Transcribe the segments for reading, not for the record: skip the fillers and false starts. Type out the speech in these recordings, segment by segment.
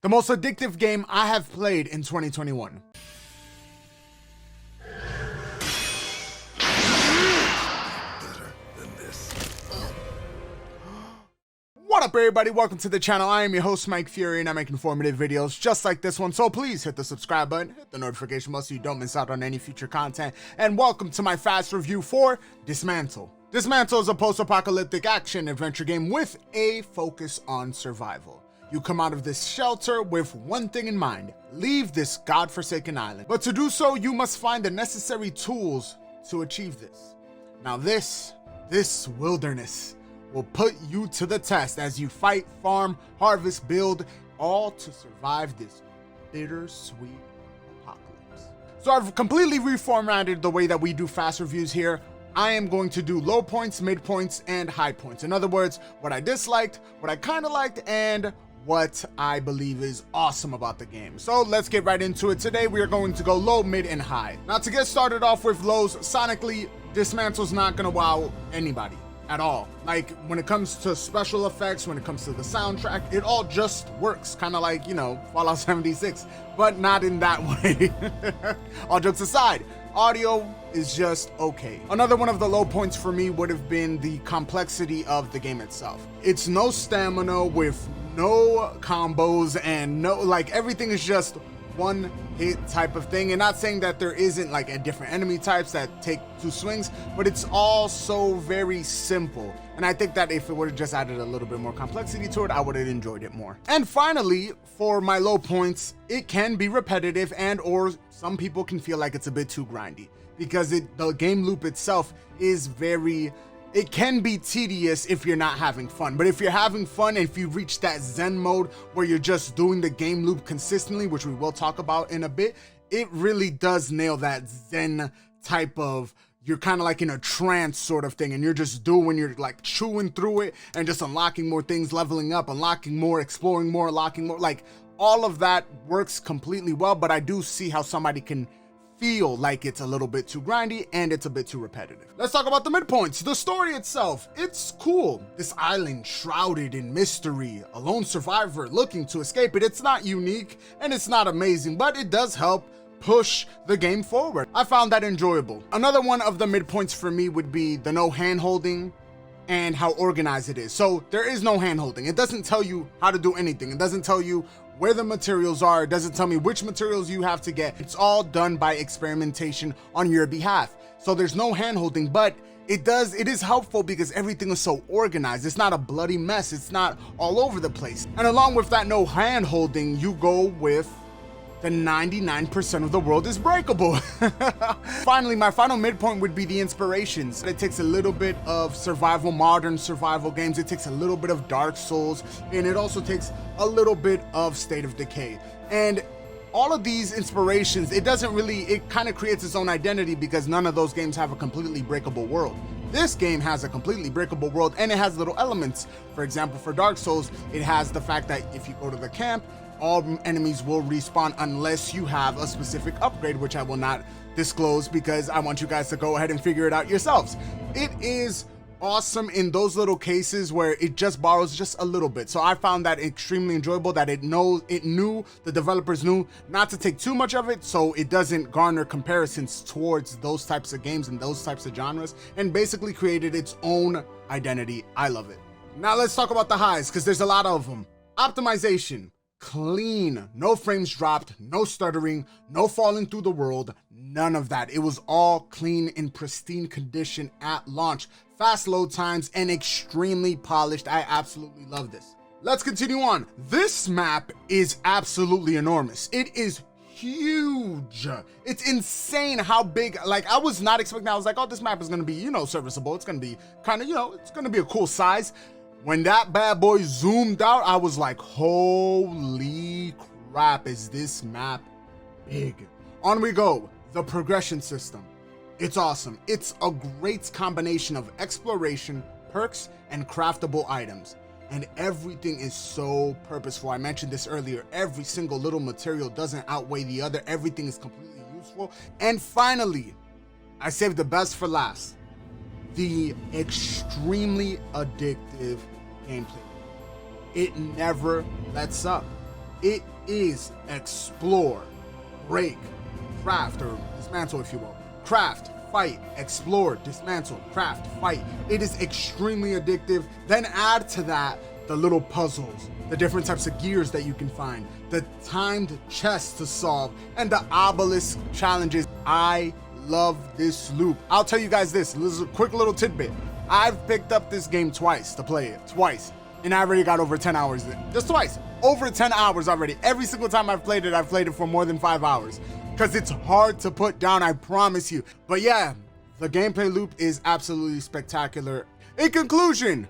The most addictive game I have played in 2021. What up, everybody? Welcome to the channel. I am your host, Mike Fury, and I make informative videos just like this one. So please hit the subscribe button, hit the notification bell so you don't miss out on any future content. And welcome to my fast review for Dysmantle. Dysmantle is a post-apocalyptic action-adventure game with a focus on survival. You come out of this shelter with one thing in mind: leave this godforsaken island. But to do so, you must find the necessary tools to achieve this. Now this wilderness will put you to the test as you fight, farm, harvest, build, all to survive this bittersweet apocalypse. So I've completely reformatted the way that we do fast reviews here. I am going to do low points, mid points, and high points. In other words, what I disliked, what I kind of liked, and what I believe is awesome about the game. So let's get right into it. Today we are going to go low, mid, and high. Now to get started off with lows, sonically, Dysmantle's not gonna wow anybody at all. Like, when it comes to special effects, when it comes to the soundtrack, it all just works. Kind of like, you know, Fallout 76, but not in that way. All jokes aside, audio is just okay. Another one of the low points for me would have been the complexity of the game itself. It's no stamina with no combos and no, like, everything is just one hit type of thing. And not saying that there isn't like a different enemy types that take two swings, but it's all so very simple. And I think that if it would have just added a little bit more complexity to it, I would have enjoyed it more. And finally, for my low points, it can be repetitive, and or some people can feel like it's a bit too grindy, because the game loop itself is very, it can be tedious if you're not having fun. But if you're having fun, and if you reach that zen mode where you're just doing the game loop consistently, which we will talk about in a bit, it really does nail that zen type of, you're kind of like in a trance sort of thing, and you're just doing, you're like chewing through it and just unlocking more things, leveling up, unlocking more, exploring more, unlocking more. Like, all of that works completely well, but I do see how somebody can feel like it's a little bit too grindy and it's a bit too repetitive. Let's talk about the midpoints. The story itself, it's cool. This island shrouded in mystery, a lone survivor looking to escape it. It's not unique and it's not amazing, but it does help push the game forward. I found that enjoyable. Another one of the midpoints for me would be the no hand-holding and how organized it is. So there is no hand-holding. It doesn't tell you how to do anything. It doesn't tell you where the materials are. It doesn't tell me which materials you have to get. It's all done by experimentation on your behalf. So there's no hand-holding, but it is helpful because everything is so organized. It's not a bloody mess. It's not all over the place. And along with that no hand-holding, you go with the 99% of the world is breakable. Finally, my final midpoint would be the inspirations. It takes a little bit of survival, modern survival games. It takes a little bit of Dark Souls, and it also takes a little bit of State of Decay. And all of these inspirations, it kind of creates its own identity because none of those games have a completely breakable world. This game has a completely breakable world, and it has little elements. For example, for Dark Souls, it has the fact that if you go to the camp, all enemies will respawn unless you have a specific upgrade, which I will not disclose because I want you guys to go ahead and figure it out yourselves. It is awesome in those little cases where it just borrows just a little bit. So I found that extremely enjoyable, that the developers knew not to take too much of it so it doesn't garner comparisons towards those types of games and those types of genres, and basically created its own identity. I love it. Now let's talk about the highs, because there's a lot of them. Optimization. Clean, no frames dropped, no stuttering, no falling through the world, none of that. It was all clean in pristine condition at launch. Fast load times and extremely polished. I absolutely love this. Let's continue on. This map is absolutely enormous. It is huge. It's insane how big. Like, I was not expecting. I was like, oh, this map is gonna be, you know, serviceable. It's gonna be kind of, you know, it's gonna be a cool size. When that bad boy zoomed out, I was like, holy crap, is this map big? On we go. The progression system. It's awesome. It's a great combination of exploration, perks, and craftable items. And everything is so purposeful. I mentioned this earlier. Every single little material doesn't outweigh the other. Everything is completely useful. And finally, I saved the best for last. The extremely addictive gameplay. It never lets up. It is explore, break, craft, or dismantle if you will. Craft, fight, explore, dismantle, craft, fight. It is extremely addictive. Then add to that the little puzzles, the different types of gears that you can find, the timed chests to solve, and the obelisk challenges. I love this loop. I'll tell you guys this is a quick little tidbit. I've picked up this game twice to play it, twice. And I already got over 10 hours in. Just twice. Over 10 hours already. Every single time I've played it for more than 5 hours. Because it's hard to put down, I promise you. But yeah, the gameplay loop is absolutely spectacular. In conclusion,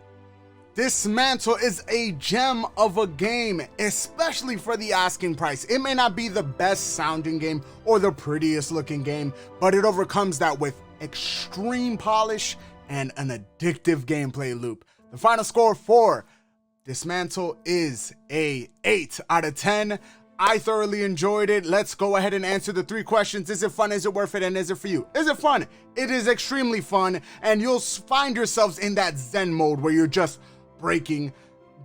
Dysmantle is a gem of a game, especially for the asking price. It may not be the best sounding game or the prettiest looking game, but it overcomes that with extreme polish and an addictive gameplay loop. The final score for Dysmantle is a 8 out of 10. I thoroughly enjoyed it. Let's go ahead and answer the 3 questions. Is it fun? Is it worth it? And is it for you? Is it fun? It is extremely fun, and you'll find yourselves in that Zen mode where you're just breaking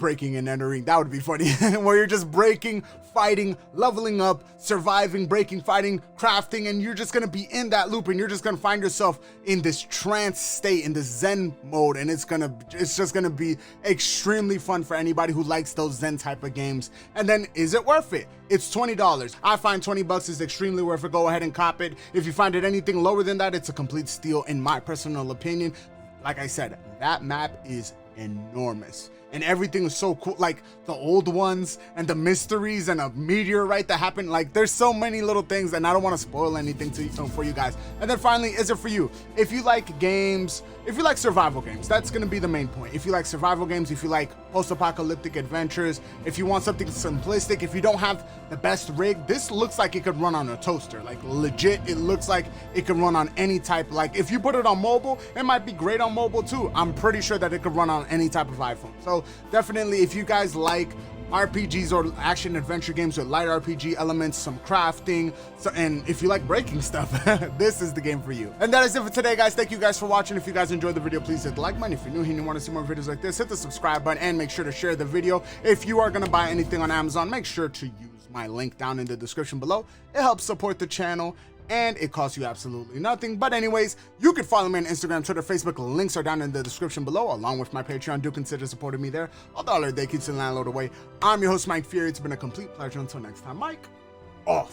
and entering. That would be funny. Where you're just breaking, fighting, leveling up, surviving, breaking, fighting, crafting, and you're just gonna be in that loop, and you're just gonna find yourself in this trance state, in this Zen mode, and it's just gonna be extremely fun for anybody who likes those Zen type of games. And then, is it worth it? It's $20. I find $20 is extremely worth it. Go ahead and cop it. If you find it anything lower than that, it's a complete steal in my personal opinion. Like I said, that map is enormous. And everything is so cool, like the old ones and the mysteries and a meteorite that happened. Like, there's so many little things, and I don't want to spoil anything for you guys. And then finally, is it for you? If you like games, if you like survival games, that's going to be the main point. If you like survival games, if you like post-apocalyptic adventures, if you want something simplistic, if you don't have the best rig, this looks like it could run on a toaster. Like, legit, it looks like it could run on any type. Like, if you put it on mobile, it might be great on mobile too. I'm pretty sure that it could run on any type of iPhone. So definitely, if you guys like RPGs or action adventure games with light RPG elements, some crafting, and if you like breaking stuff, this is the game for you. And that is it for today, guys. Thank you guys for watching. If you guys enjoyed the video, please hit the like button. If you're new here and you want to see more videos like this, hit the subscribe button and make sure to share the video. If you are going to buy anything on Amazon, make sure to use my link down in the description below. It helps support the channel, and it costs you absolutely nothing. But anyways, you can follow me on Instagram, Twitter, Facebook. Links are down in the description below, along with my Patreon. Do consider supporting me there. $1 a day keeps the landlord away. I'm your host, Mike Fury. It's been a complete pleasure. Until next time, Mike, off.